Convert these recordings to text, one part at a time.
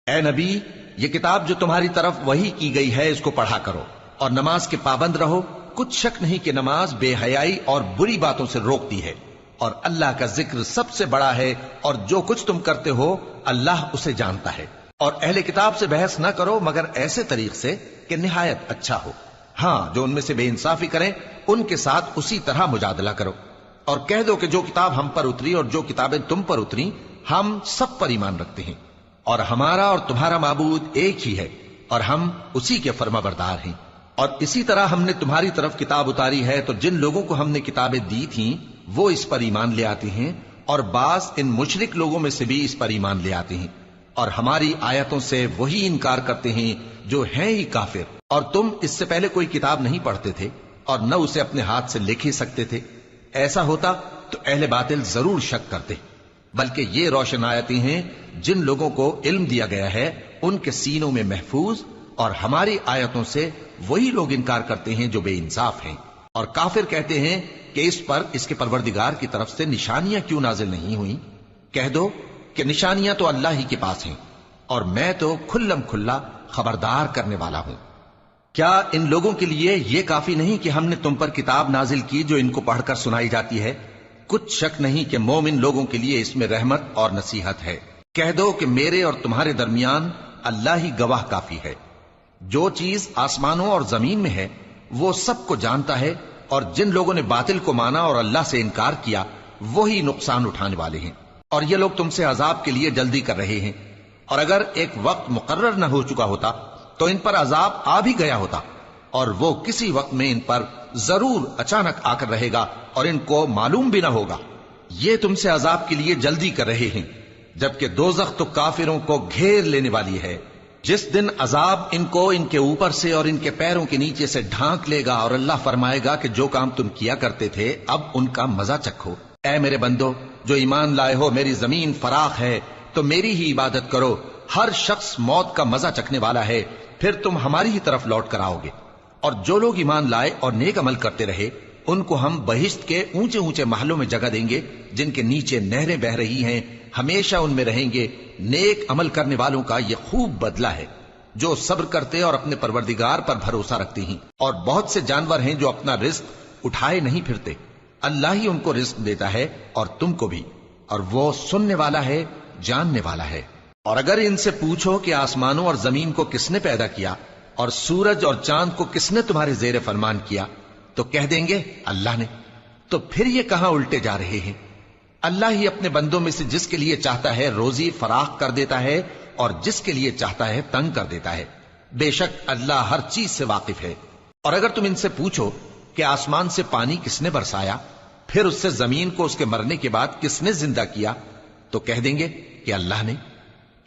اے نبی، یہ کتاب جو تمہاری طرف وحی کی گئی ہے اس کو پڑھا کرو اور نماز کے پابند رہو۔ کچھ شک نہیں کہ نماز بے حیائی اور بری باتوں سے روکتی ہے، اور اللہ کا ذکر سب سے بڑا ہے، اور جو کچھ تم کرتے ہو اللہ اسے جانتا ہے۔ اور اہل کتاب سے بحث نہ کرو مگر ایسے طریق سے کہ نہایت اچھا ہو۔ ہاں، جو ان میں سے بے انصافی کریں ان کے ساتھ اسی طرح مجادلہ کرو، اور کہہ دو کہ جو کتاب ہم پر اتری اور جو کتابیں تم پر اتری ہم سب پر ایمان رکھتے ہیں، اور ہمارا اور تمہارا معبود ایک ہی ہے، اور ہم اسی کے فرما بردار ہیں۔ اور اسی طرح ہم نے تمہاری طرف کتاب اتاری ہے تو جن لوگوں کو ہم نے کتابیں دی تھیں وہ اس پر ایمان لے آتے ہیں، اور بعض ان مشرک لوگوں میں سے بھی اس پر ایمان لے آتے ہیں، اور ہماری آیتوں سے وہی انکار کرتے ہیں جو ہیں ہی کافر۔ اور تم اس سے پہلے کوئی کتاب نہیں پڑھتے تھے اور نہ اسے اپنے ہاتھ سے لکھ ہی سکتے تھے۔ ایسا ہوتا تو اہل باطل ضرور شک کرتے، بلکہ یہ روشن آیتیں ہیں جن لوگوں کو علم دیا گیا ہے ان کے سینوں میں محفوظ، اور ہماری آیتوں سے وہی لوگ انکار کرتے ہیں جو بے انصاف ہیں۔ اور کافر کہتے ہیں کہ اس پر اس کے پروردگار کی طرف سے نشانیاں کیوں نازل نہیں ہوئیں؟ کہہ دو کہ نشانیاں تو اللہ ہی کے پاس ہیں، اور میں تو کھلم کھلا خبردار کرنے والا ہوں۔ کیا ان لوگوں کے لیے یہ کافی نہیں کہ ہم نے تم پر کتاب نازل کی جو ان کو پڑھ کر سنائی جاتی ہے؟ کچھ شک نہیں کہ مومن لوگوں کے لیے اس میں رحمت اور نصیحت ہے۔ کہہ دو کہ میرے اور تمہارے درمیان اللہ ہی گواہ کافی ہے۔ جو چیز آسمانوں اور زمین میں ہے وہ سب کو جانتا ہے، اور جن لوگوں نے باطل کو مانا اور اللہ سے انکار کیا وہی نقصان اٹھانے والے ہیں۔ اور یہ لوگ تم سے عذاب کے لیے جلدی کر رہے ہیں، اور اگر ایک وقت مقرر نہ ہو چکا ہوتا تو ان پر عذاب آ بھی گیا ہوتا، اور وہ کسی وقت میں ان پر ضرور اچانک آ کر رہے گا اور ان کو معلوم بھی نہ ہوگا۔ یہ تم سے عذاب کے لیے جلدی کر رہے ہیں، جبکہ دوزخ تو کافروں کو گھیر لینے والی ہے۔ جس دن عذاب ان کو ان کے اوپر سے اور ان کے پیروں کے نیچے سے ڈھانک لے گا، اور اللہ فرمائے گا کہ جو کام تم کیا کرتے تھے اب ان کا مزہ چکھو۔ اے میرے بندو جو ایمان لائے ہو، میری زمین فراخ ہے تو میری ہی عبادت کرو۔ ہر شخص موت کا مزہ چکھنے والا ہے، پھر تم ہماری ہی طرف لوٹ کر آؤ گے۔ اور جو لوگ ایمان لائے اور نیک عمل کرتے رہے ان کو ہم بہشت کے اونچے اونچے محلوں میں جگہ دیں گے جن کے نیچے نہریں بہ رہی ہیں، ہمیشہ ان میں رہیں گے۔ نیک عمل کرنے والوں کا یہ خوب بدلہ ہے جو صبر کرتے اور اپنے پروردگار پر بھروسہ رکھتے ہیں۔ اور بہت سے جانور ہیں جو اپنا رزق اٹھائے نہیں پھرتے، اللہ ہی ان کو رزق دیتا ہے اور تم کو بھی، اور وہ سننے والا ہے، جاننے والا ہے۔ اور اگر ان سے پوچھو کہ آسمانوں اور زمین کو کس نے پیدا کیا اور سورج اور چاند کو کس نے تمہارے زیر فرمان کیا تو کہہ دیں گے اللہ نے۔ تو پھر یہ کہاں الٹے جا رہے ہیں؟ اللہ ہی اپنے بندوں میں سے جس کے لیے چاہتا ہے روزی فراخ کر دیتا ہے اور جس کے لیے چاہتا ہے تنگ کر دیتا ہے۔ بے شک اللہ ہر چیز سے واقف ہے۔ اور اگر تم ان سے پوچھو کہ آسمان سے پانی کس نے برسایا، پھر اس سے زمین کو اس کے مرنے کے بعد کس نے زندہ کیا تو کہہ دیں گے کہ اللہ نے۔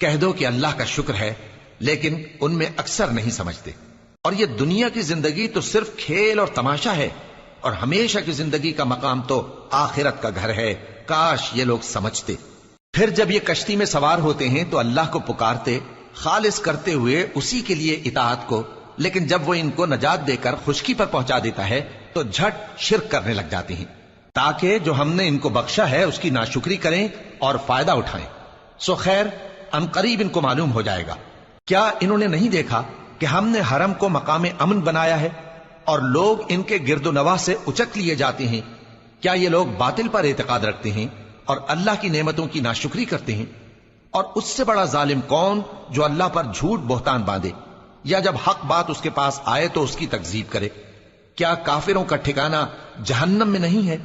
کہہ دو کہ اللہ کا شکر ہے، لیکن ان میں اکثر نہیں سمجھتے۔ اور یہ دنیا کی زندگی تو صرف کھیل اور تماشا ہے، اور ہمیشہ کی زندگی کا مقام تو آخرت کا گھر ہے۔ کاش یہ لوگ سمجھتے۔ پھر جب یہ کشتی میں سوار ہوتے ہیں تو اللہ کو پکارتے خالص کرتے ہوئے اسی کے لیے اطاعت کو، لیکن جب وہ ان کو نجات دے کر خشکی پر پہنچا دیتا ہے تو جھٹ شرک کرنے لگ جاتے ہیں، تاکہ جو ہم نے ان کو بخشا ہے اس کی ناشکری کریں اور فائدہ اٹھائیں۔ سو خیر ان قریب ان کو معلوم ہو جائے گا۔ کیا انہوں نے نہیں دیکھا کہ ہم نے حرم کو مقام امن بنایا ہے اور لوگ ان کے گرد و نواح سے اچک لیے جاتے ہیں؟ کیا یہ لوگ باطل پر اعتقاد رکھتے ہیں اور اللہ کی نعمتوں کی ناشکری کرتے ہیں؟ اور اس سے بڑا ظالم کون جو اللہ پر جھوٹ بہتان باندھے، یا جب حق بات اس کے پاس آئے تو اس کی تکذیب کرے؟ کیا کافروں کا ٹھکانہ جہنم میں نہیں ہے؟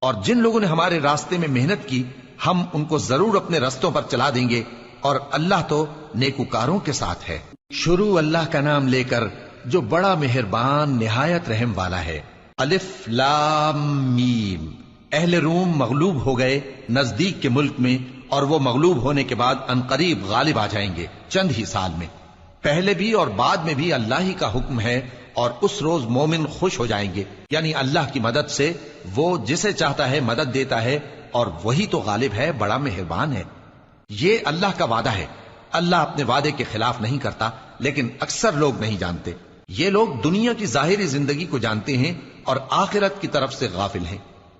اور جن لوگوں نے ہمارے راستے میں محنت کی ہم ان کو ضرور اپنے رستوں پر چلا دیں گے، اور اللہ تو نیکوکاروں کے ساتھ ہے۔ شروع اللہ کا نام لے کر جو بڑا مہربان نہایت رحم والا ہے۔ الف لام میم۔ اہل روم مغلوب ہو گئے نزدیک کے ملک میں، اور وہ مغلوب ہونے کے بعد عنقریب غالب آ جائیں گے چند ہی سال میں۔ پہلے بھی اور بعد میں بھی اللہ ہی کا حکم ہے، اور اس روز مومن خوش ہو جائیں گے، یعنی اللہ کی مدد سے وہ جسے چاہتا ہے مدد دیتا ہے، اور وہی تو غالب ہے، بڑا مہربان ہے۔ یہ اللہ کا وعدہ ہے، اللہ اپنے وعدے کے خلاف نہیں کرتا، لیکن اکثر لوگ نہیں جانتے۔ یہ لوگ دنیا کی ظاہری زندگی کو جانتے ہیں اور آخرت کی طرف سے غافل ہیں۔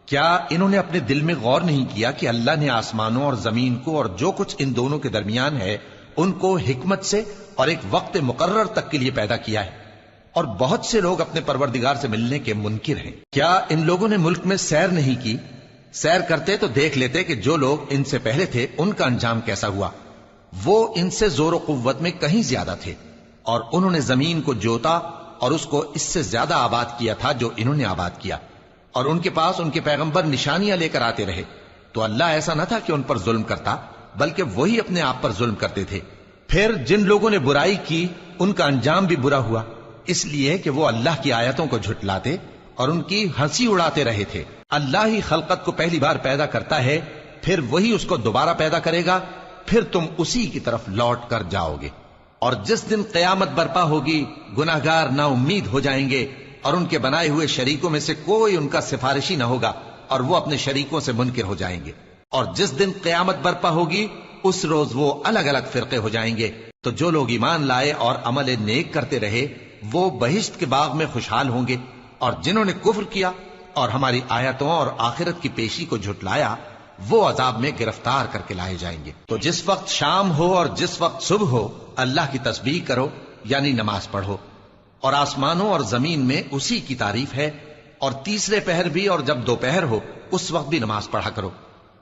کیا انہوں نے اپنے دل میں غور نہیں کیا کہ اللہ نے آسمانوں اور زمین کو اور جو کچھ ان دونوں کے درمیان ہے ان کو حکمت سے اور ایک وقت مقرر تک کے لیے پیدا کیا ہے، اور بہت سے لوگ اپنے پروردگار سے ملنے کے منکر ہیں۔ کیا ان لوگوں نے ملک میں سیر نہیں کی؟ سیر کرتے تو دیکھ لیتے کہ جو لوگ ان سے پہلے تھے ان کا انجام کیسا ہوا۔ وہ ان سے زور و قوت میں کہیں زیادہ تھے، اور انہوں نے زمین کو جوتا اور اس کو اس سے زیادہ آباد کیا تھا جو انہوں نے آباد کیا، اور ان کے پاس ان کے پیغمبر نشانیاں لے کر آتے رہے، تو اللہ ایسا نہ تھا کہ ان پر ظلم کرتا، بلکہ وہی اپنے آپ پر ظلم کرتے تھے۔ پھر جن لوگوں نے برائی کی ان کا انجام بھی برا ہوا، اس لیے کہ وہ اللہ کی آیتوں کو جھٹلاتے اور ان کی ہنسی اڑاتے رہے تھے۔ اللہ ہی خلقت کو پہلی بار پیدا کرتا ہے، پھر وہی اس کو دوبارہ پیدا کرے گا، پھر تم اسی کی طرف لوٹ کر جاؤ گے۔ اور جس دن قیامت برپا ہوگی گناہگار نا امید ہو جائیں گے، اور ان کے بنائے ہوئے شریکوں میں سے کوئی ان کا سفارشی نہ ہوگا، اور وہ اپنے شریکوں سے منکر ہو جائیں گے۔ اور جس دن قیامت برپا ہوگی اس روز وہ الگ الگ فرقے ہو جائیں گے، تو جو لوگ ایمان لائے اور عمل نیک کرتے رہے وہ بہشت کے باغ میں خوشحال ہوں گے، اور جنہوں نے کفر کیا اور ہماری آیتوں اور آخرت کی پیشی کو جھٹلایا وہ عذاب میں گرفتار کر کے لائے جائیں گے۔ تو جس وقت شام ہو اور جس وقت صبح ہو اللہ کی تسبیح کرو، یعنی نماز پڑھو، اور آسمانوں اور زمین میں اسی کی تعریف ہے، اور تیسرے پہر بھی اور جب دوپہر ہو اس وقت بھی نماز پڑھا کرو۔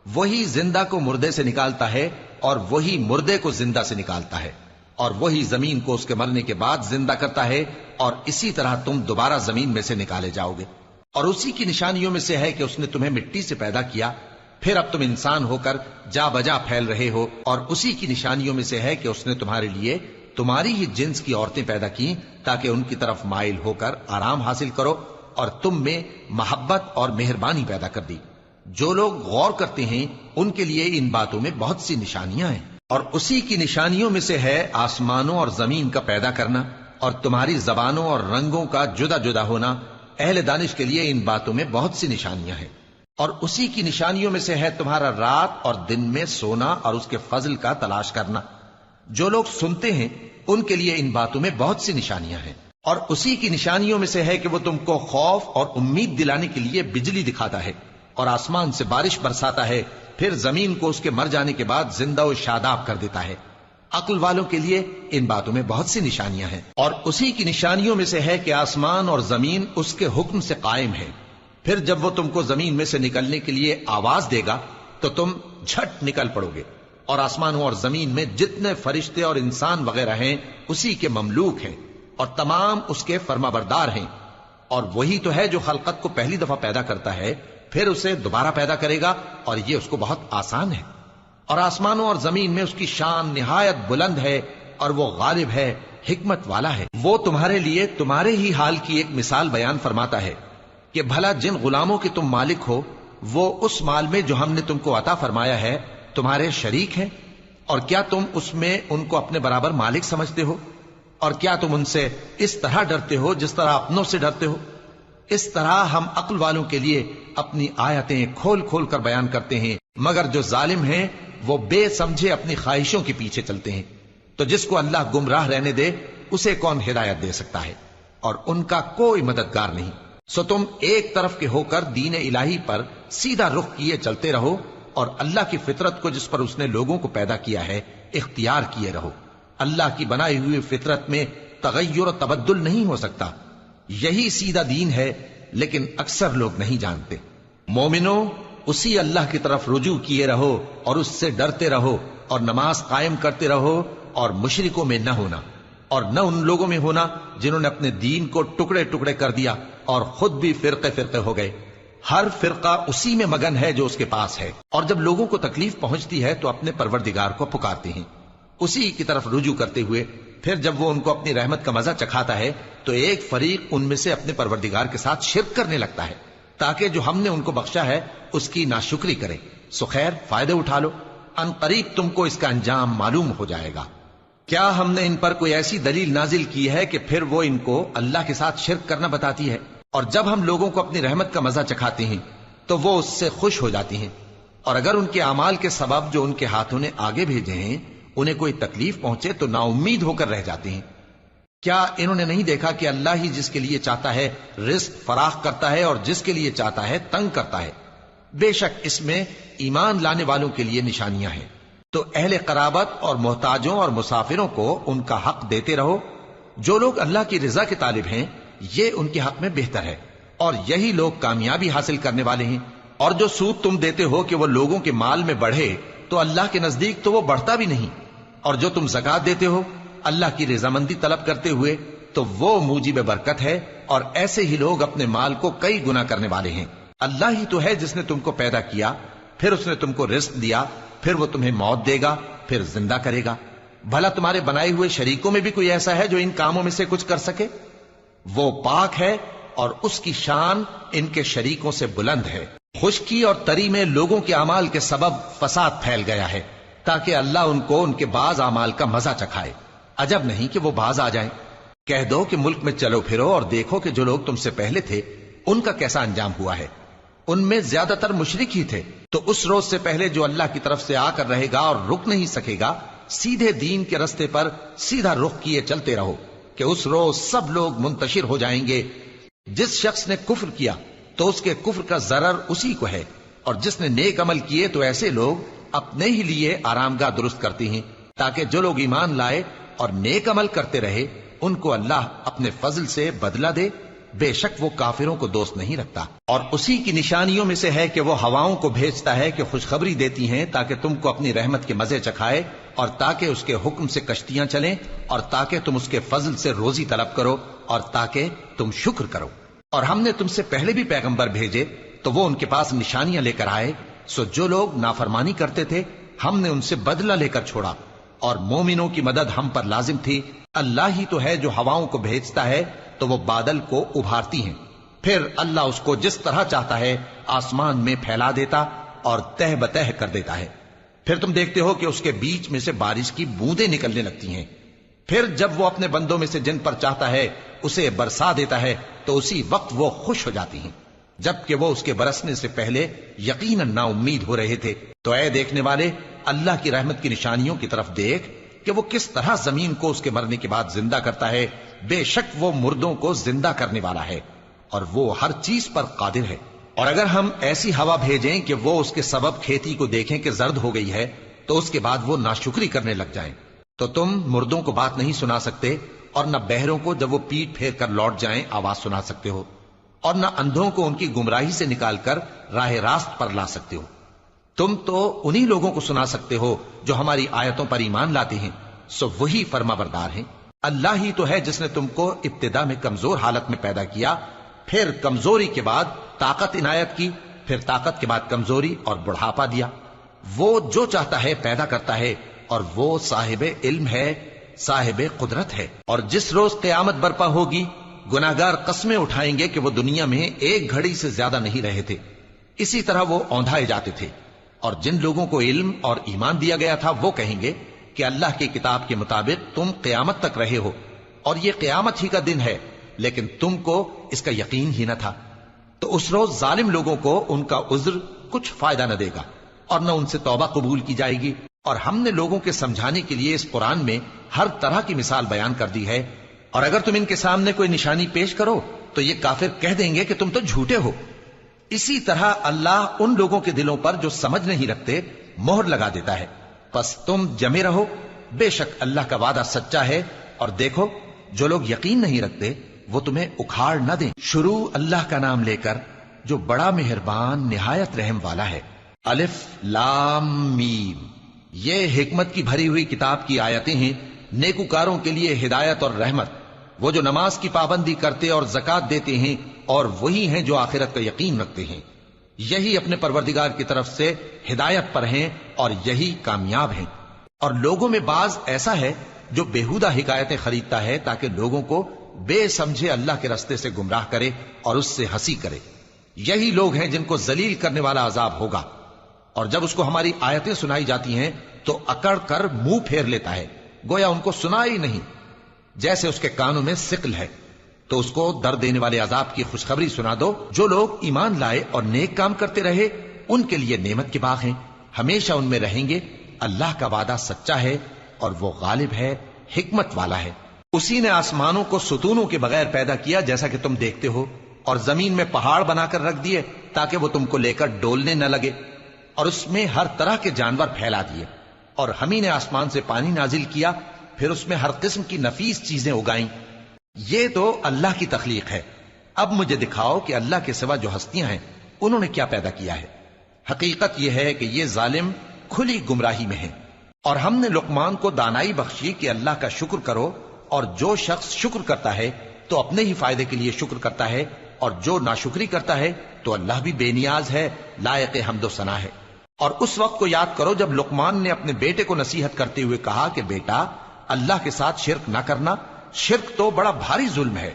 وہی زندہ کو مردے سے نکالتا ہے اور وہی مردے کو زندہ سے نکالتا ہے، اور وہی زمین کو اس کے مرنے کے بعد زندہ کرتا ہے، اور اسی طرح تم دوبارہ زمین میں سے نکالے جاؤ گے۔ اور اسی کی نشانیوں میں سے ہے کہ اس نے تمہیں مٹی سے پیدا کیا، پھر اب تم انسان ہو کر جا بجا پھیل رہے ہو، اور اسی کی نشانیوں میں سے ہے کہ اس نے تمہارے لیے تمہاری ہی جنس کی عورتیں پیدا کی تاکہ ان کی طرف مائل ہو کر آرام حاصل کرو، اور تم میں محبت اور مہربانی پیدا کر دی۔ جو لوگ غور کرتے ہیں ان کے لیے ان باتوں میں بہت سی نشانیاں ہیں۔ اور اسی کی نشانیوں میں سے ہے آسمانوں اور زمین کا پیدا کرنا، اور تمہاری زبانوں اور رنگوں کا جدا جدا ہونا۔ اہل دانش کے لیے ان باتوں میں بہت سی نشانیاں ہیں۔ اور اسی کی نشانیوں میں سے ہے تمہارا رات اور دن میں سونا اور اس کے فضل کا تلاش کرنا۔ جو لوگ سنتے ہیں ان کے لیے ان باتوں میں بہت سی نشانیاں ہیں۔ اور اسی کی نشانیوں میں سے ہے کہ وہ تم کو خوف اور امید دلانے کے لیے بجلی دکھاتا ہے، اور آسمان سے بارش برساتا ہے، پھر زمین کو اس کے مر جانے کے بعد زندہ و شاداب کر دیتا ہے۔ عقل والوں کے لیے ان باتوں میں بہت سی نشانیاں ہیں۔ اور اسی کی نشانیوں میں سے ہے کہ آسمان اور زمین اس کے حکم سے قائم ہے، پھر جب وہ تم کو زمین میں سے نکلنے کے لیے آواز دے گا تو تم جھٹ نکل پڑو گے۔ اور آسمانوں اور زمین میں جتنے فرشتے اور انسان وغیرہ ہیں اسی کے مملوک ہیں، اور تمام اس کے فرما بردار ہیں۔ اور وہی تو ہے جو خلقت کو پہلی دفعہ پیدا کرتا ہے، پھر اسے دوبارہ پیدا کرے گا، اور یہ اس کو بہت آسان ہے۔ اور آسمانوں اور زمین میں اس کی شان نہایت بلند ہے، اور وہ غالب ہے، حکمت والا ہے۔ وہ تمہارے لیے تمہارے ہی حال کی ایک مثال بیان فرماتا ہے کہ بھلا جن غلاموں کے تم مالک ہو وہ اس مال میں جو ہم نے تم کو عطا فرمایا ہے تمہارے شریک ہیں، اور کیا تم اس میں ان کو اپنے برابر مالک سمجھتے ہو؟ اور کیا تم ان سے اس طرح ڈرتے ہو جس طرح اپنوں سے ڈرتے ہو؟ اس طرح ہم عقل والوں کے لیے اپنی آیتیں کھول کھول کر بیان کرتے ہیں، مگر جو ظالم ہیں وہ بے سمجھے اپنی خواہشوں کے پیچھے چلتے ہیں۔ تو جس کو اللہ گمراہ رہنے دے اسے کون ہدایت دے سکتا ہے، اور ان کا کوئی مددگار نہیں۔ سو تم ایک طرف کے ہو کر دین الہی پر سیدھا رخ کیے چلتے رہو، اور اللہ کی فطرت کو جس پر اس نے لوگوں کو پیدا کیا ہے اختیار کیے رہو۔ اللہ کی بنائی ہوئی فطرت میں تغیر و تبدل نہیں ہو سکتا، یہی سیدھا دین ہے، لیکن اکثر لوگ نہیں جانتے۔ مومنو، اسی اللہ کی طرف رجوع کیے رہو اور اس سے ڈرتے رہو، اور نماز قائم کرتے رہو، اور مشرکوں میں نہ ہونا، اور نہ ان لوگوں میں ہونا جنہوں نے اپنے دین کو ٹکڑے ٹکڑے کر دیا اور خود بھی فرقے فرقے ہو گئے۔ ہر فرقہ اسی میں مگن ہے جو اس کے پاس ہے، اور جب لوگوں کو تکلیف پہنچتی ہے تو اپنے پروردگار کو پکارتے ہیں اسی کی طرف رجوع کرتے ہوئے۔ پھر جب وہ ان کو اپنی رحمت کا مزہ چکھاتا ہے تو ایک فریق ان میں سے اپنے پروردگار کے ساتھ شرک کرنے لگتا ہے تاکہ جو ہم نے ان کو بخشا ہے اس کی ناشکری کرے۔ سو خیر، فائدے اٹھا لو، ان قریب تم کو اس کا انجام معلوم ہو جائے گا۔ کیا ہم نے ان پر کوئی ایسی دلیل نازل کی ہے کہ پھر وہ ان کو اللہ کے ساتھ شرک کرنا بتاتی ہے؟ اور جب ہم لوگوں کو اپنی رحمت کا مزہ چکھاتے ہیں تو وہ اس سے خوش ہو جاتی ہیں، اور اگر ان کے اعمال کے سبب جو ان کے ہاتھوں نے آگے بھیجے ہیں انہیں کوئی تکلیف پہنچے تو نا امید ہو کر رہ جاتے ہیں۔ کیا انہوں نے نہیں دیکھا کہ اللہ ہی جس کے لیے چاہتا ہے رزق فراخ کرتا ہے اور جس کے لیے چاہتا ہے تنگ کرتا ہے؟ بے شک اس میں ایمان لانے والوں کے لیے نشانیاں ہیں۔ تو اہل قرابت اور محتاجوں اور مسافروں کو ان کا حق دیتے رہو. جو لوگ اللہ کی رضا کے طالب ہیں یہ ان کے حق میں بہتر ہے، اور یہی لوگ کامیابی حاصل کرنے والے ہیں. اور جو سود تم دیتے ہو کہ وہ لوگوں کے مال میں بڑھے، تو اللہ کے نزدیک تو وہ بڑھتا بھی نہیں. اور جو تم زکات دیتے ہو اللہ کی رضامندی طلب کرتے ہوئے، تو وہ موجب برکت ہے، اور ایسے ہی لوگ اپنے مال کو کئی گنا کرنے والے ہیں. اللہ ہی تو ہے جس نے تم کو پیدا کیا، پھر اس نے تم کو رزق دیا، پھر وہ تمہیں موت دے گا، پھر زندہ کرے گا. بھلا تمہارے بنائے ہوئے شریکوں میں بھی کوئی ایسا ہے جو ان کاموں میں سے کچھ کر سکے؟ وہ پاک ہے اور اس کی شان ان کے شریکوں سے بلند ہے. خشکی اور تری میں لوگوں کے اعمال کے سبب فساد پھیل گیا ہے، تاکہ اللہ ان کو ان کے بعض اعمال کا مزہ چکھائے. عجب نہیں کہ وہ باز آ جائیں. کہہ دو کہ ملک میں چلو پھرو اور دیکھو کہ جو لوگ تم سے پہلے تھے ان کا کیسا انجام ہوا ہے. ان میں زیادہ تر مشرک ہی تھے. تو اس روز سے پہلے جو اللہ کی طرف سے آ کر رہے گا اور رک نہیں سکے گا، سیدھے دین کے رستے پر سیدھا رخ کیے چلتے رہو کہ اس روز سب لوگ منتشر ہو جائیں گے. جس شخص نے کفر کیا تو اس کے کفر کا ضرر اسی کو ہے، اور جس نے نیک عمل کیے تو ایسے لوگ اپنے ہی لیے آرامگاہ درست کرتے ہیں، تاکہ جو لوگ ایمان لائے اور نیک عمل کرتے رہے ان کو اللہ اپنے فضل سے بدلہ دے. بے شک وہ کافروں کو دوست نہیں رکھتا. اور اسی کی نشانیوں میں سے ہے کہ وہ ہواؤں کو بھیجتا ہے کہ خوشخبری دیتی ہیں تاکہ تم کو اپنی رحمت کے مزے چکھائے، اور تاکہ اس کے حکم سے کشتیاں چلیں، اور تاکہ تم اس کے فضل سے روزی طلب کرو، اور تاکہ تم شکر کرو. اور ہم نے تم سے پہلے بھی پیغمبر بھیجے تو وہ ان کے پاس نشانیاں لے کر آئے. سو جو لوگ نافرمانی کرتے تھے ہم نے ان سے بدلہ لے کر چھوڑا، اور مومنوں کی مدد ہم پر لازم تھی. اللہ ہی تو ہے جو ہواؤں کو بھیجتا ہے تو وہ بادل کو ابھارتی ہیں، پھر اللہ اس کو جس طرح چاہتا ہے آسمان میں پھیلا دیتا اور تہ بتہ کر دیتا ہے. پھر تم دیکھتے ہو کہ اس کے بیچ میں سے بارش کی بوندیں نکلنے لگتی ہیں. پھر جب وہ اپنے بندوں میں سے جن پر چاہتا ہے اسے برسا دیتا ہے تو اسی وقت وہ خوش ہو جاتی ہیں، جبکہ وہ اس کے برسنے سے پہلے یقیناً نا امید ہو رہے تھے. تو اے دیکھنے والے، اللہ کی رحمت کی نشانیوں کی طرف دیکھ کہ وہ کس طرح زمین کو اس کے مرنے کے بعد زندہ کرتا ہے. بے شک وہ مردوں کو زندہ کرنے والا ہے اور وہ ہر چیز پر قادر ہے. اور اگر ہم ایسی ہوا بھیجیں کہ وہ اس کے سبب کھیتی کو دیکھیں کہ زرد ہو گئی ہے تو اس کے بعد وہ ناشکری کرنے لگ جائیں، تو تم مردوں کو بات نہیں سنا سکتے، اور نہ بہروں کو جب وہ پیٹ پھیر کر لوٹ جائیں آواز سنا سکتے ہو، اور نہ اندھوں کو ان کی گمراہی سے نکال کر راہ راست پر لا سکتے ہو. تم تو انہی لوگوں کو سنا سکتے ہو جو ہماری آیتوں پر ایمان لاتے ہیں. سو وہی فرما بردار ہیں. اللہ ہی تو ہے جس نے تم کو ابتدا میں کمزور حالت میں پیدا کیا، پھر کمزوری کے بعد طاقت عنایت کی، پھر طاقت کے بعد کمزوری اور بڑھاپا دیا. وہ جو چاہتا ہے پیدا کرتا ہے، اور وہ صاحب علم ہے، صاحب قدرت ہے. اور جس روز قیامت برپا ہوگی گناہگار قسمیں اٹھائیں گے کہ وہ دنیا میں ایک گھڑی سے زیادہ نہیں رہے تھے، اسی طرح وہ اوندھائے جاتے تھے. اور جن لوگوں کو علم اور ایمان دیا گیا تھا وہ کہیں گے کہ اللہ کی کتاب کے مطابق تم قیامت تک رہے ہو، اور یہ قیامت ہی کا دن ہے، لیکن تم کو اس کا یقین ہی نہ تھا. تو اس روز ظالم لوگوں کو ان کا عذر کچھ فائدہ نہ دے گا، اور نہ ان سے توبہ قبول کی جائے گی. اور ہم نے لوگوں کے سمجھانے کے لیے اس قرآن میں ہر طرح کی مثال بیان کر دی ہے. اور اگر تم ان کے سامنے کوئی نشانی پیش کرو تو یہ کافر کہہ دیں گے کہ تم تو جھوٹے ہو. اسی طرح اللہ ان لوگوں کے دلوں پر جو سمجھ نہیں رکھتے مہر لگا دیتا ہے. پس تم جمے رہو، بے شک اللہ کا وعدہ سچا ہے. اور دیکھو جو لوگ یقین نہیں رکھتے وہ تمہیں اکھاڑ نہ دیں. شروع اللہ کا نام لے کر جو بڑا مہربان نہایت رحم والا ہے. الف لام میم، یہ حکمت کی بھری ہوئی کتاب کی آیتیں ہیں، نیکوکاروں کے لیے ہدایت اور رحمت. وہ جو نماز کی پابندی کرتے اور زکات دیتے ہیں، اور وہی ہیں جو آخرت کا یقین رکھتے ہیں. یہی اپنے پروردگار کی طرف سے ہدایت پر ہیں اور یہی کامیاب ہیں. اور لوگوں میں بعض ایسا ہے جو بےہودہ حکایتیں خریدتا ہے تاکہ لوگوں کو بے سمجھے اللہ کے رستے سے گمراہ کرے اور اس سے ہنسی کرے. یہی لوگ ہیں جن کو ذلیل کرنے والا عذاب ہوگا. اور جب اس کو ہماری آیتیں سنائی جاتی ہیں تو اکڑ کر منہ پھیر لیتا ہے، گویا ان کو سنا ہی نہیں، جیسے اس کے کانوں میں ثقل ہے. تو اس کو درد دینے والے عذاب کی خوشخبری سنا دو. جو لوگ ایمان لائے اور نیک کام کرتے رہے ان کے لیے نعمت کے باغ ہیں، ہمیشہ ان میں رہیں گے. اللہ کا وعدہ سچا ہے اور وہ غالب ہے، حکمت والا ہے. اسی نے آسمانوں کو ستونوں کے بغیر پیدا کیا جیسا کہ تم دیکھتے ہو، اور زمین میں پہاڑ بنا کر رکھ دیے تاکہ وہ تم کو لے کر ڈولنے نہ لگے، اور اس میں ہر طرح کے جانور پھیلا دیے. اور ہم ہی نے آسمان سے پانی نازل کیا، پھر اس میں ہر قسم کی نفیس چیزیں اگائیں۔ یہ تو اللہ کی تخلیق ہے۔ اب مجھے دکھاؤ کہ اللہ کے سوا جو ہستیاں ہیں انہوں نے کیا پیدا کیا ہے۔ حقیقت یہ ہے کہ یہ ظالم کھلی گمراہی میں ہیں۔ اور ہم نے لقمان کو دانائی بخشی کہ اللہ کا شکر کرو، اور جو شخص شکر کرتا ہے تو اپنے ہی فائدے کے لیے شکر کرتا ہے، اور جو ناشکری کرتا ہے تو اللہ بھی بے نیاز ہے، لائق حمد و ثنا ہے۔ اور اس وقت کو یاد کرو جب لقمان نے اپنے بیٹے کو نصیحت کرتے ہوئے کہا کہ بیٹا، اللہ کے ساتھ شرک نہ کرنا، شرک تو بڑا بھاری ظلم ہے۔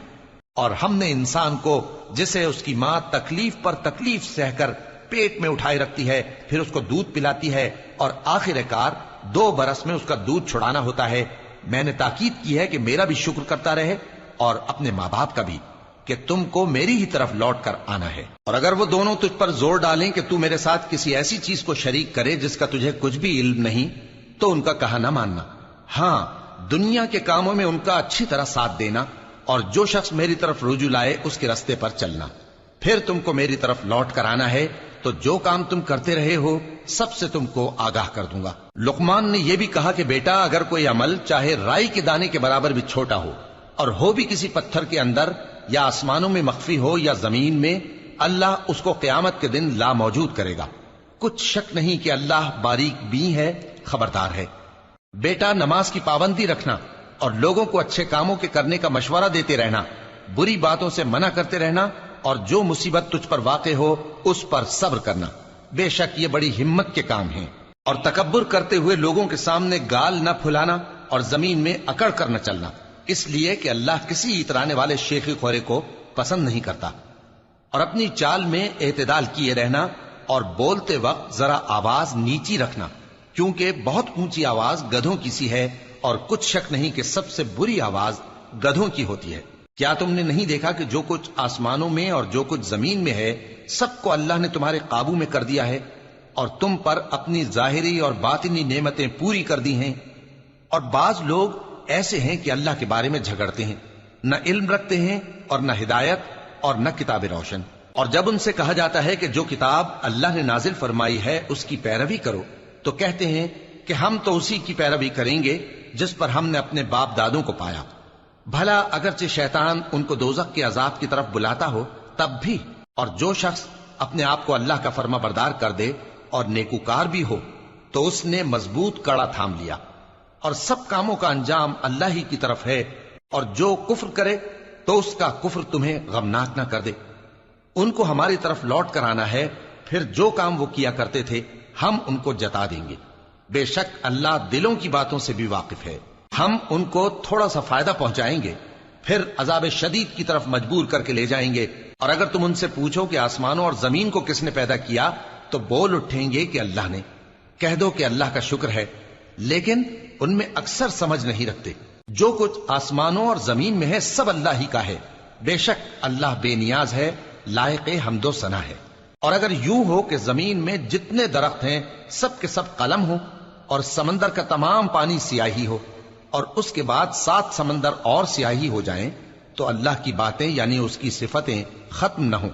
اور ہم نے انسان کو، جسے اس کی ماں تکلیف پر تکلیف سہ کر پیٹ میں اٹھائے رکھتی ہے، پھر اس کو دودھ پلاتی ہے، اور آخر کار 2 برس میں اس کا دودھ چھڑانا ہوتا ہے، میں نے تاکید کی ہے کہ میرا بھی شکر کرتا رہے اور اپنے ماں باپ کا بھی، کہ تم کو میری ہی طرف لوٹ کر آنا ہے۔ اور اگر وہ دونوں تجھ پر زور ڈالیں کہ تو میرے ساتھ کسی ایسی چیز کو شریک کرے جس کا تجھے کچھ بھی علم نہیں، تو ان کا کہا نہ ماننا۔ ہاں، دنیا کے کاموں میں ان کا اچھی طرح ساتھ دینا، اور جو شخص میری طرف رجوع لائے اس کے رستے پر چلنا۔ پھر تم کو میری طرف لوٹ کر آنا ہے، تو جو کام تم کرتے رہے ہو سب سے تم کو آگاہ کر دوں گا۔ لقمان نے یہ بھی کہا کہ بیٹا، اگر کوئی عمل چاہے رائی کے دانے کے برابر بھی چھوٹا ہو، اور ہو بھی کسی پتھر کے اندر یا آسمانوں میں مخفی ہو یا زمین میں، اللہ اس کو قیامت کے دن لا موجود کرے گا۔ کچھ شک نہیں کہ اللہ باریک بین ہے، خبردار ہے۔ بیٹا، نماز کی پابندی رکھنا اور لوگوں کو اچھے کاموں کے کرنے کا مشورہ دیتے رہنا، بری باتوں سے منع کرتے رہنا، اور جو مصیبت تجھ پر واقع ہو اس پر صبر کرنا، بے شک یہ بڑی ہمت کے کام ہیں۔ اور تکبر کرتے ہوئے لوگوں کے سامنے گال نہ پھلانا اور زمین میں اکڑ کر نہ چلنا، اس لیے کہ اللہ کسی اترانے والے شیخی خورے کو پسند نہیں کرتا۔ اور اپنی چال میں اعتدال کیے رہنا، اور بولتے وقت ذرا آواز نیچی رکھنا، کیونکہ بہت اونچی آواز گدھوں کی سی ہے، اور کچھ شک نہیں کہ سب سے بری آواز گدھوں کی ہوتی ہے۔ کیا تم نے نہیں دیکھا کہ جو کچھ آسمانوں میں اور جو کچھ زمین میں ہے سب کو اللہ نے تمہارے قابو میں کر دیا ہے، اور تم پر اپنی ظاہری اور باطنی نعمتیں پوری کر دی ہیں۔ اور بعض لوگ ایسے ہیں کہ اللہ کے بارے میں جھگڑتے ہیں، نہ علم رکھتے ہیں اور نہ ہدایت اور نہ کتاب روشن۔ اور جب ان سے کہا جاتا ہے کہ جو کتاب اللہ نے نازل فرمائی ہے اس کی پیروی کرو، تو کہتے ہیں کہ ہم تو اسی کی پیروی کریں گے جس پر ہم نے اپنے باپ دادوں کو پایا۔ بھلا اگرچہ شیطان ان کو دوزخ کے عذاب کی طرف بلاتا ہو تب بھی، اور جو شخص اپنے آپ کو اللہ کا فرما بردار کر دے اور نیکوکار بھی ہو تو اس نے مضبوط کڑا تھام لیا، اور سب کاموں کا انجام اللہ ہی کی طرف ہے۔ اور جو کفر کرے تو اس کا کفر تمہیں غمناک نہ کر دے۔ ان کو ہماری طرف لوٹ کر آنا ہے، پھر جو کام وہ کیا کرتے تھے ہم ان کو جتا دیں گے۔ بے شک اللہ دلوں کی باتوں سے بھی واقف ہے۔ ہم ان کو تھوڑا سا فائدہ پہنچائیں گے، پھر عذاب شدید کی طرف مجبور کر کے لے جائیں گے۔ اور اگر تم ان سے پوچھو کہ آسمانوں اور زمین کو کس نے پیدا کیا، تو بول اٹھیں گے کہ اللہ نے۔ کہہ دو کہ اللہ کا شکر ہے، لیکن ان میں اکثر سمجھ نہیں رکھتے۔ جو کچھ آسمانوں اور زمین میں ہے سب اللہ ہی کا ہے، بے شک اللہ بے نیاز ہے، لائق حمد و ثنا ہے۔ اور اگر یوں ہو کہ زمین میں جتنے درخت ہیں سب کے سب قلم ہو، اور سمندر کا تمام پانی سیاہی ہو، اور اس کے بعد 7 سمندر اور سیاہی ہو جائیں، تو اللہ کی باتیں یعنی اس کی صفتیں ختم نہ ہوں۔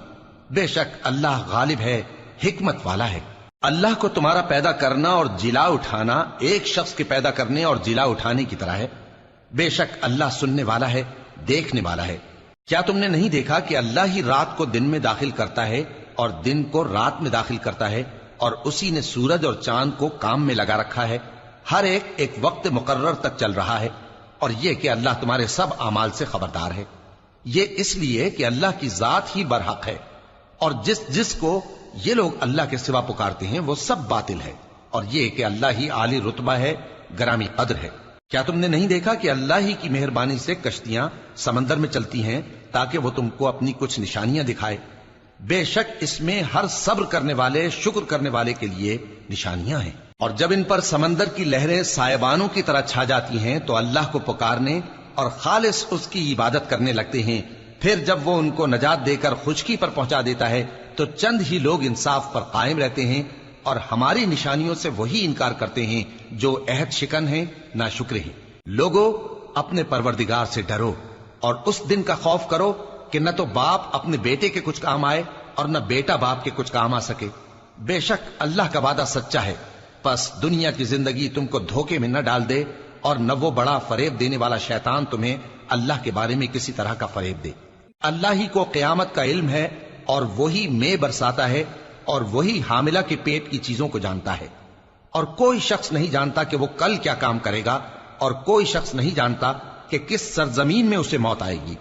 بے شک اللہ غالب ہے، حکمت والا ہے۔ اللہ کو تمہارا پیدا کرنا اور جلا اٹھانا ایک شخص کے پیدا کرنے اور جلا اٹھانے کی طرح ہے۔ بے شک اللہ سننے والا ہے، دیکھنے والا ہے۔ کیا تم نے نہیں دیکھا کہ اللہ ہی رات کو دن میں داخل کرتا ہے اور دن کو رات میں داخل کرتا ہے، اور اسی نے سورج اور چاند کو کام میں لگا رکھا ہے، ہر ایک وقت مقرر تک چل رہا ہے۔ اور یہ کہ اللہ تمہارے سب اعمال سے خبردار ہے۔ یہ اس لیے کہ اللہ کی ذات ہی برحق ہے، اور جس کو یہ لوگ اللہ کے سوا پکارتے ہیں وہ سب باطل ہے، اور یہ کہ اللہ ہی عالی رتبہ ہے، گرامی قدر ہے۔ کیا تم نے نہیں دیکھا کہ اللہ ہی کی مہربانی سے کشتیاں سمندر میں چلتی ہیں تاکہ وہ تم کو اپنی کچھ نشانیاں دکھائے؟ بے شک اس میں ہر صبر کرنے والے، شکر کرنے والے کے لیے نشانیاں ہیں۔ اور جب ان پر سمندر کی لہریں سائبانوں کی طرح چھا جاتی ہیں تو اللہ کو پکارنے اور خالص اس کی عبادت کرنے لگتے ہیں، پھر جب وہ ان کو نجات دے کر خشکی پر پہنچا دیتا ہے تو چند ہی لوگ انصاف پر قائم رہتے ہیں، اور ہماری نشانیوں سے وہی انکار کرتے ہیں جو عہد شکن ہیں، ناشکر ہیں۔ لوگو، اپنے پروردگار سے ڈرو اور اس دن کا خوف کرو کہ نہ تو باپ اپنے بیٹے کے کچھ کام آئے اور نہ بیٹا باپ کے کچھ کام آ سکے۔ بے شک اللہ کا وعدہ سچا ہے، پس دنیا کی زندگی تم کو دھوکے میں نہ ڈال دے اور نہ وہ بڑا فریب دینے والا شیطان تمہیں اللہ کے بارے میں کسی طرح کا فریب دے۔ اللہ ہی کو قیامت کا علم ہے اور وہی مے برساتا ہے اور وہی حاملہ کے پیٹ کی چیزوں کو جانتا ہے، اور کوئی شخص نہیں جانتا کہ وہ کل کیا کام کرے گا، اور کوئی شخص نہیں جانتا کہ کس سرزمین میں اسے موت آئے گی۔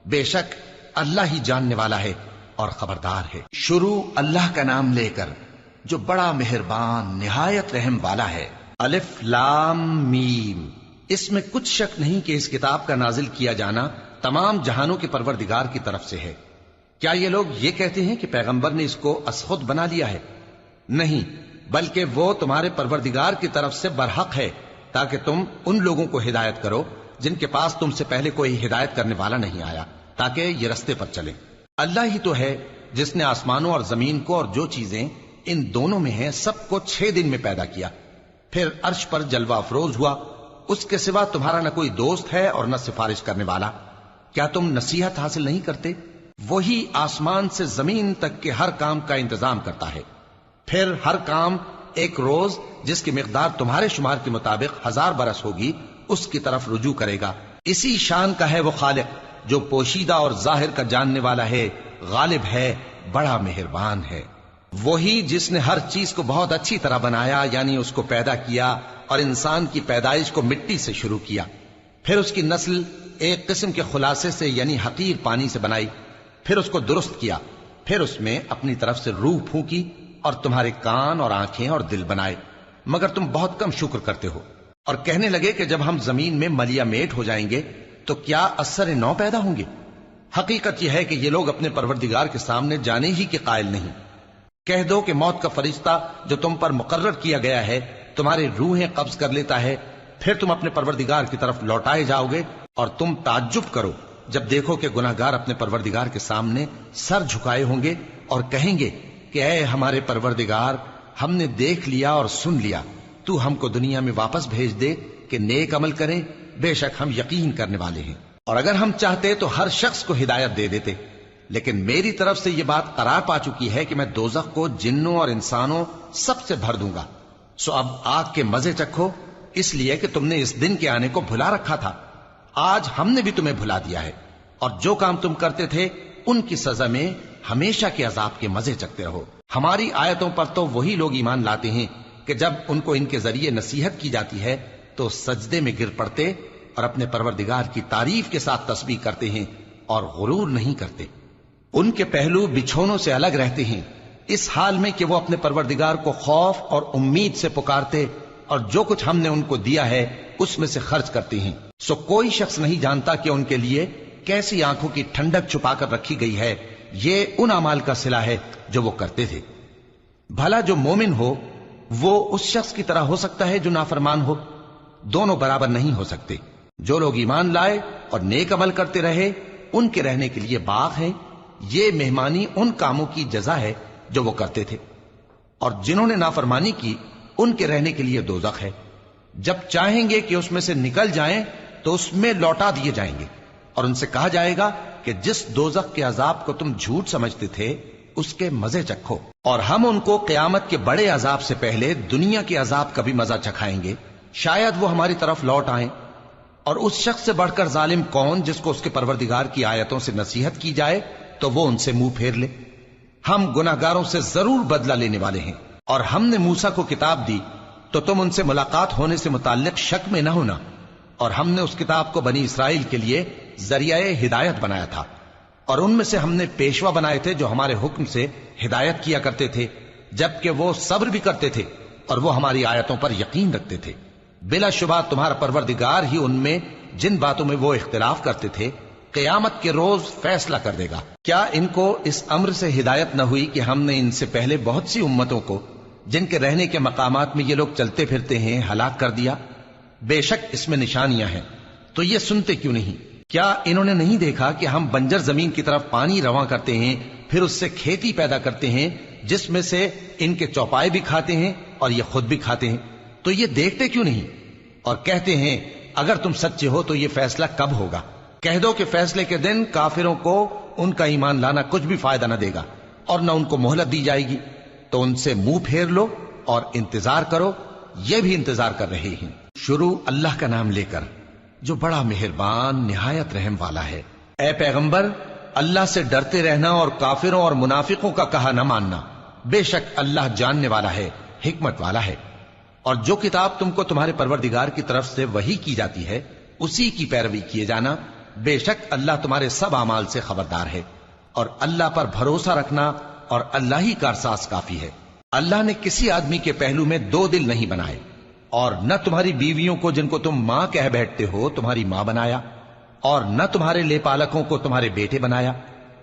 بے شک اللہ ہی جاننے والا ہے اور خبردار ہے۔ شروع اللہ کا نام لے کر جو بڑا مہربان نہایت رحم والا ہے۔ الف لام میم۔ اس میں کچھ شک نہیں کہ اس کتاب کا نازل کیا جانا تمام جہانوں کے پروردگار کی طرف سے ہے۔ کیا یہ لوگ یہ کہتے ہیں کہ پیغمبر نے اس کو از خود بنا لیا ہے؟ نہیں، بلکہ وہ تمہارے پروردگار کی طرف سے برحق ہے، تاکہ تم ان لوگوں کو ہدایت کرو جن کے پاس تم سے پہلے کوئی ہدایت کرنے والا نہیں آیا، تاکہ یہ رستے پر چلیں۔ اللہ ہی تو ہے جس نے آسمانوں اور زمین کو اور جو چیزیں ان دونوں میں ہیں سب کو 6 دن میں پیدا کیا، پھر عرش پر جلوہ افروز ہوا۔ اس کے سوا تمہارا نہ کوئی دوست ہے اور نہ سفارش کرنے والا۔ کیا تم نصیحت حاصل نہیں کرتے؟ وہی آسمان سے زمین تک کے ہر کام کا انتظام کرتا ہے، پھر ہر کام ایک روز جس کی مقدار تمہارے شمار کے مطابق 1000 برس ہوگی اس کی طرف رجوع کرے گا۔ اسی شان کا ہے وہ خالق جو پوشیدہ اور ظاہر کا جاننے والا ہے، غالب ہے، بڑا مہربان ہے۔ وہی جس نے ہر چیز کو بہت اچھی طرح بنایا، یعنی اس کو پیدا کیا اور انسان کی پیدائش کو مٹی سے شروع کیا، پھر اس کی نسل ایک قسم کے خلاصے سے یعنی حقیر پانی سے بنائی، پھر اس کو درست کیا، پھر اس میں اپنی طرف سے روح پھونکی اور تمہارے کان اور آنکھیں اور دل بنائے، مگر تم بہت کم شکر کرتے ہو۔ اور کہنے لگے کہ جب ہم زمین میں ملیا میٹ ہو جائیں گے تو کیا اثر نو پیدا ہوں گے؟ حقیقت یہ ہے کہ یہ لوگ اپنے پروردگار کے سامنے جانے ہی کے قائل نہیں۔ کہہ دو کہ موت کا فرشتہ جو تم پر مقرر کیا گیا ہے تمہاری روحیں قبض کر لیتا ہے، پھر تم اپنے پروردگار کی طرف لوٹائے جاؤ گے، اور تم تعجب کرو جب دیکھو کہ گناہگار اپنے پروردگار کے سامنے سر جھکائے ہوں گے اور کہیں گے کہ اے ہمارے پروردگار، ہم نے دیکھ لیا اور سن لیا، تو ہم کو دنیا میں واپس بھیج دے کہ نیک عمل کریں، بے شک ہم یقین کرنے والے ہیں۔ اور اگر ہم چاہتے تو ہر شخص کو ہدایت دے دیتے، لیکن میری طرف سے یہ بات قرار پا چکی ہے کہ میں دوزخ کو جنوں اور انسانوں سب سے بھر دوں گا، سو اب آگ کے مزے چکھو، اس لیے کہ تم نے اس دن کے آنے کو بھلا رکھا تھا۔ آج ہم نے بھی تمہیں بھلا دیا ہے، اور جو کام تم کرتے تھے ان کی سزا میں ہمیشہ کے عذاب کے مزے چکتے رہو۔ ہماری آیتوں پر تو وہی لوگ ایمان لاتے ہیں کہ جب ان کو ان کے ذریعے نصیحت کی جاتی ہے تو سجدے میں گر پڑتے اور اپنے پروردگار کی تعریف کے ساتھ تسبیح کرتے ہیں اور غرور نہیں کرتے۔ ان کے پہلو بچھونوں سے الگ رہتے ہیں، اس حال میں کہ وہ اپنے پروردگار کو خوف اور امید سے پکارتے اور جو کچھ ہم نے ان کو دیا ہے اس میں سے خرچ کرتے ہیں۔ سو کوئی شخص نہیں جانتا کہ ان کے لیے کیسی آنکھوں کی ٹھنڈک چھپا کر رکھی گئی ہے، یہ ان اعمال کا صلہ ہے جو وہ کرتے تھے۔ بھلا جو مومن ہو وہ اس شخص کی طرح ہو سکتا ہے جو نافرمان ہو؟ دونوں برابر نہیں ہو سکتے۔ جو لوگ ایمان لائے اور نیک عمل کرتے رہے ان کے رہنے کے لیے باغ ہے، یہ مہمانی ان کاموں کی جزا ہے جو وہ کرتے تھے، اور جنہوں نے نافرمانی کی ان کے رہنے کے لیے دوزخ ہے، جب چاہیں گے کہ اس میں سے نکل جائیں تو اس میں لوٹا دیے جائیں گے، اور ان سے کہا جائے گا کہ جس دوزخ کے عذاب کو تم جھوٹ سمجھتے تھے اس کے مزے چکھو، اور ہم ان کو قیامت کے بڑے عذاب سے پہلے دنیا کے عذاب کا بھی مزہ چکھائیں گے، شاید وہ ہماری طرف لوٹ آئیں۔ اور اس شخص سے بڑھ کر ظالم کون جس کو اس کے پروردگار کی آیتوں سے نصیحت کی جائے تو وہ ان سے منہ پھیر لے۔ ہم گناہگاروں سے ضرور بدلہ لینے والے ہیں، اور ہم نے موسیٰ کو کتاب دی تو تم ان سے ملاقات ہونے سے متعلق شک میں نہ ہونا، اور ہم نے اس کتاب کو بنی اسرائیل کے لیے ذریعہ ہدایت بنایا تھا، اور ان میں سے ہم نے پیشوا بنائے تھے جو ہمارے حکم سے ہدایت کیا کرتے تھے، جبکہ وہ صبر بھی کرتے تھے اور وہ ہماری آیتوں پر یقین رکھتے تھے۔ بلا شبہ تمہارا پروردگار ہی ان میں جن باتوں میں وہ اختلاف کرتے تھے قیامت کے روز فیصلہ کر دے گا۔ کیا ان کو اس امر سے ہدایت نہ ہوئی کہ ہم نے ان سے پہلے بہت سی امتوں کو جن کے رہنے کے مقامات میں یہ لوگ چلتے پھرتے ہیں ہلاک کر دیا؟ بے شک اس میں نشانیاں ہیں، تو یہ سنتے کیوں نہیں؟ کیا انہوں نے نہیں دیکھا کہ ہم بنجر زمین کی طرف پانی رواں کرتے ہیں، پھر اس سے کھیتی پیدا کرتے ہیں جس میں سے ان کے چوپائے بھی کھاتے ہیں اور یہ خود بھی کھاتے ہیں؟ تو یہ دیکھتے کیوں نہیں؟ اور کہتے ہیں اگر تم سچے ہو تو یہ فیصلہ کب ہوگا؟ کہہ دو کہ فیصلے کے دن کافروں کو ان کا ایمان لانا کچھ بھی فائدہ نہ دے گا اور نہ ان کو مہلت دی جائے گی، تو ان سے منہ پھیر لو اور انتظار کرو، یہ بھی انتظار کر رہے ہیں۔ شروع اللہ کا نام لے کر جو بڑا مہربان نہایت رحم والا ہے۔ اے پیغمبر، اللہ سے ڈرتے رہنا اور کافروں اور منافقوں کا کہا نہ ماننا، بے شک اللہ جاننے والا ہے، حکمت والا ہے۔ اور جو کتاب تم کو تمہارے پروردگار کی طرف سے وحی کی جاتی ہے اسی کی پیروی کیے جانا، بے شک اللہ تمہارے سب اعمال سے خبردار ہے۔ اور اللہ پر بھروسہ رکھنا اور اللہ ہی کارساز کافی ہے۔ اللہ نے کسی آدمی کے پہلو میں دو دل نہیں بنائے، اور نہ تمہاری بیویوں کو جن کو تم ماں کہہ بیٹھتے ہو تمہاری ماں بنایا، اور نہ تمہارے لے پالکوں کو تمہارے بیٹے بنایا۔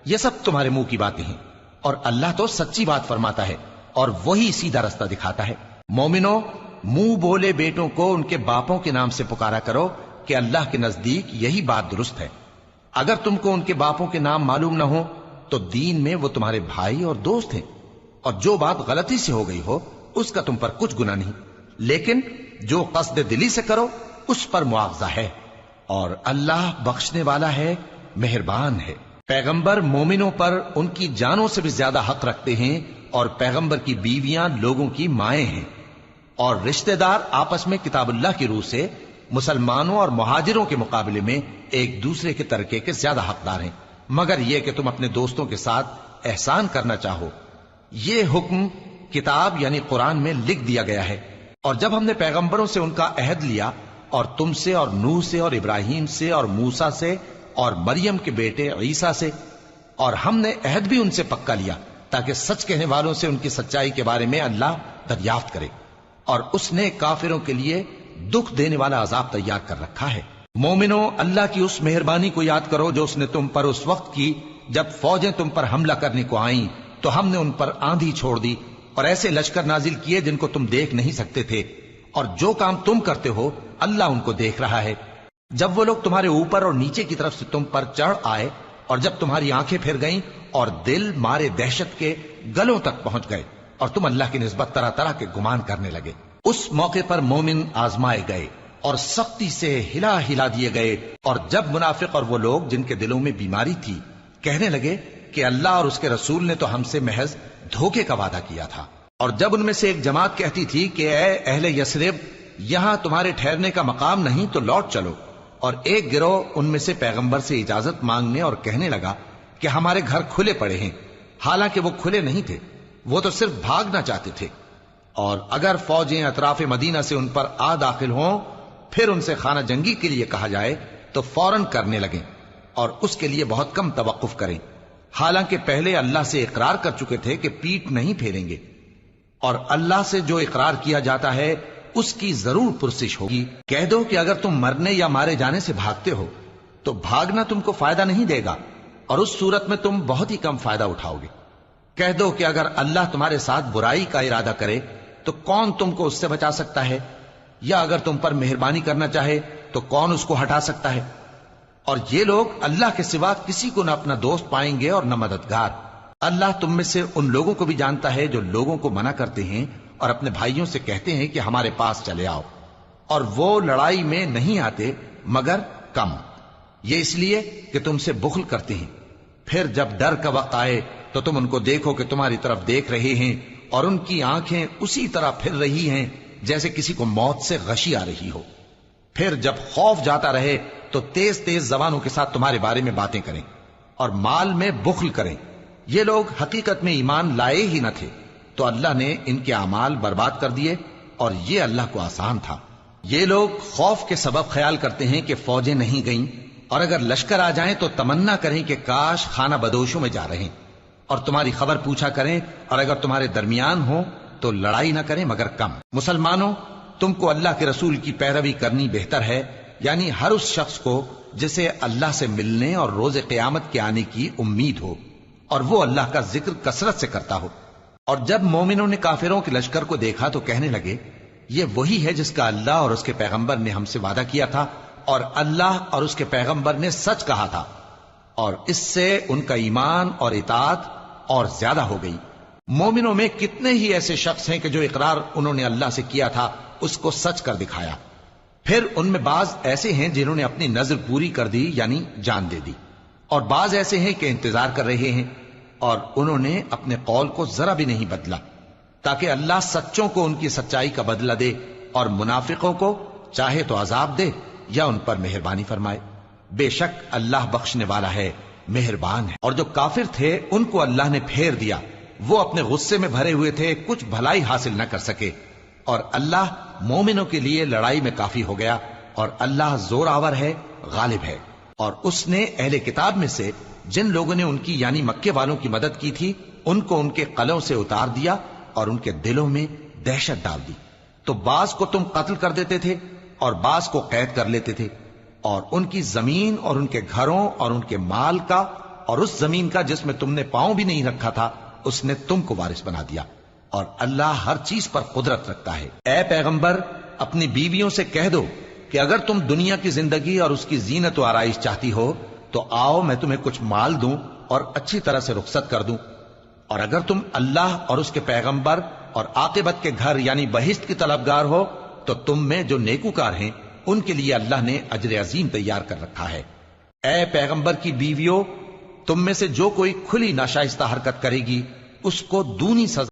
یہ سب تمہارے منہ کی باتیں ہیں، اور اللہ تو سچی بات فرماتا ہے اور وہی سیدھا رستہ دکھاتا ہے۔ مومنو، منہ بولے بیٹوں کو ان کے باپوں کے نام سے پکارا کرو کہ اللہ کے نزدیک یہی بات درست ہے۔ اگر تم کو ان کے باپوں کے نام معلوم نہ ہو تو دین میں وہ تمہارے بھائی اور دوست ہیں، اور جو بات غلطی سے ہو گئی ہو اس کا تم پر کچھ گناہ نہیں، لیکن جو قصد دلی سے کرو اس پر معاوضہ ہے، اور اللہ بخشنے والا ہے، مہربان ہے۔ پیغمبر مومنوں پر ان کی جانوں سے بھی زیادہ حق رکھتے ہیں، اور پیغمبر کی بیویاں لوگوں کی مائیں ہیں، اور رشتہ دار آپس میں کتاب اللہ کی روح سے مسلمانوں اور مہاجروں کے مقابلے میں ایک دوسرے کے ترکے کے زیادہ حقدار ہیں، مگر یہ کہ تم اپنے دوستوں کے ساتھ احسان کرنا چاہو۔ یہ حکم کتاب یعنی قرآن میں لکھ دیا گیا ہے۔ اور جب ہم نے پیغمبروں سے ان کا عہد لیا، اور تم سے اور نوح سے اور ابراہیم سے اور موسیٰ سے اور مریم کے بیٹے عیسیٰ سے، اور ہم نے عہد بھی ان سے پکا لیا تاکہ سچ کہنے والوں سے ان کی سچائی کے بارے میں اللہ دریافت کرے، اور اس نے کافروں کے لیے دکھ دینے والا عذاب تیار کر رکھا ہے۔ مومنو، اللہ کی اس مہربانی کو یاد کرو جو اس نے تم پر اس وقت کی جب فوجیں تم پر حملہ کرنے کو آئیں تو ہم نے ان پر آندھی چھوڑ دی اور ایسے لشکر نازل کیے جن کو تم دیکھ نہیں سکتے تھے، اور جو کام تم کرتے ہو اللہ ان کو دیکھ رہا ہے۔ جب وہ لوگ تمہارے اوپر اور نیچے کی طرف سے تم پر چڑھ آئے، اور جب تمہاری آنکھیں پھر گئیں اور دل مارے دہشت کے گلوں تک پہنچ گئے، اور تم اللہ کی نسبت طرح طرح کے گمان کرنے لگے، اس موقع پر مومن آزمائے گئے اور سختی سے ہلا ہلا دیے گئے۔ اور جب منافق اور وہ لوگ جن کے دلوں میں بیماری تھی کہنے لگے کہ اللہ اور اس کے رسول نے تو ہم سے محض دھوکے کا وعدہ کیا تھا، اور جب ان میں سے ایک جماعت کہتی تھی کہ اے اہل یثرب، یہاں تمہارے ٹھہرنے کا مقام نہیں تو لوٹ چلو، اور ایک گروہ ان میں سے پیغمبر سے اجازت مانگنے اور کہنے لگا کہ ہمارے گھر کھلے پڑے ہیں، حالانکہ وہ کھلے نہیں تھے، وہ تو صرف بھاگنا چاہتے تھے۔ اور اگر فوجیں اطراف مدینہ سے ان پر آ داخل ہوں پھر ان سے خانہ جنگی کے لیے کہا جائے تو فوراً کرنے لگیں، اور اس کے لیے بہت کم توقف کریں، حالانکہ پہلے اللہ سے اقرار کر چکے تھے کہ پیٹ نہیں پھیریں گے، اور اللہ سے جو اقرار کیا جاتا ہے اس کی ضرور پرسش ہوگی۔ کہہ دو کہ اگر تم مرنے یا مارے جانے سے بھاگتے ہو تو بھاگنا تم کو فائدہ نہیں دے گا، اور اس صورت میں تم بہت ہی کم فائدہ اٹھاؤ گے۔ کہہ دو کہ اگر اللہ تمہارے ساتھ برائی کا ارادہ کرے تو کون تم کو اس سے بچا سکتا ہے، یا اگر تم پر مہربانی کرنا چاہے تو کون اس کو ہٹا سکتا ہے۔ اور یہ لوگ اللہ کے سوا کسی کو نہ اپنا دوست پائیں گے اور نہ مددگار۔ اللہ تم میں سے ان لوگوں کو بھی جانتا ہے جو لوگوں کو منع کرتے ہیں اور اپنے بھائیوں سے کہتے ہیں کہ ہمارے پاس چلے آؤ، اور وہ لڑائی میں نہیں آتے مگر کم، یہ اس لیے کہ تم سے بخل کرتے ہیں۔ پھر جب ڈر کا وقت آئے تو تم ان کو دیکھو کہ تمہاری طرف دیکھ رہے ہیں، اور ان کی آنکھیں اسی طرح پھر رہی ہیں جیسے کسی کو موت سے غشی آ رہی ہو۔ پھر جب خوف جاتا رہے تو تیز تیز زبانوں کے ساتھ تمہارے بارے میں باتیں کریں اور مال میں بخل کریں۔ یہ لوگ حقیقت میں ایمان لائے ہی نہ تھے، تو اللہ نے ان کے اعمال برباد کر دیے، اور یہ اللہ کو آسان تھا۔ یہ لوگ خوف کے سبب خیال کرتے ہیں کہ فوجیں نہیں گئیں، اور اگر لشکر آ جائیں تو تمنا کریں کہ کاش خانہ بدوشوں میں جا رہے، اور تمہاری خبر پوچھا کریں، اور اگر تمہارے درمیان ہوں تو لڑائی نہ کریں مگر کم۔ مسلمانوں، تم کو اللہ کے رسول کی پیروی کرنی بہتر ہے، یعنی ہر اس شخص کو جسے اللہ سے ملنے اور روز قیامت کے آنے کی امید ہو، اور وہ اللہ کا ذکر کثرت سے کرتا ہو۔ اور جب مومنوں نے کافروں کے لشکر کو دیکھا تو کہنے لگے یہ وہی ہے جس کا اللہ اور اس کے پیغمبر نے ہم سے وعدہ کیا تھا، اور اللہ اور اس کے پیغمبر نے سچ کہا تھا، اور اس سے ان کا ایمان اور اطاعت اور زیادہ ہو گئی۔ مومنوں میں کتنے ہی ایسے شخص ہیں کہ جو اقرار انہوں نے اللہ سے کیا تھا اس کو سچ کر دکھایا، پھر ان میں بعض ایسے ہیں جنہوں نے اپنی نظر پوری کر دی یعنی جان دے دی، اور بعض ایسے ہیں کہ انتظار کر رہے ہیں اور انہوں نے اپنے قول کو ذرا بھی نہیں بدلا۔ تاکہ اللہ سچوں کو ان کی سچائی کا بدلہ دے اور منافقوں کو چاہے تو عذاب دے یا ان پر مہربانی فرمائے. بے شک اللہ بخشنے والا ہے، مہربان ہے. اور جو کافر تھے ان کو اللہ نے پھیر دیا، وہ اپنے غصے میں بھرے ہوئے تھے، کچھ بھلائی حاصل نہ کر سکے. اور اللہ مومنوں کے لیے لڑائی میں کافی ہو گیا، اور اللہ زور آور ہے، غالب ہے. اور اس نے اہل کتاب میں سے جن لوگوں نے ان کی یعنی مکے والوں کی مدد کی تھی ان کو ان کے قلعوں سے اتار دیا اور ان کے دلوں میں دہشت ڈال دی. تو بعض کو تم قتل کر دیتے تھے اور بعض کو قید کر لیتے تھے، اور ان کی زمین اور ان کے گھروں اور ان کے مال کا اور اس زمین کا جس میں تم نے پاؤں بھی نہیں رکھا تھا اس نے تم کو وارث بنا دیا. اور اللہ ہر چیز پر قدرت رکھتا ہے. اے پیغمبر اپنی بیویوں سے کہہ دو کہ اگر تم دنیا کی زندگی اور اس کی زینت و آرائش چاہتی ہو تو آؤ میں تمہیں کچھ مال دوں اور اچھی طرح سے رخصت کر دوں. اور اگر تم اللہ اور اس کے پیغمبر اور عاقبت کے گھر یعنی بہشت کی طلبگار ہو تو تم میں جو نیکوکار ہیں ان کے لیے اللہ نے اجر عظیم تیار کر رکھا ہے. اے پیغمبر کی بیویوں، تم میں سے جو کوئی کھلی ناشائستہ حرکت کرے گی اس کو دونی سزا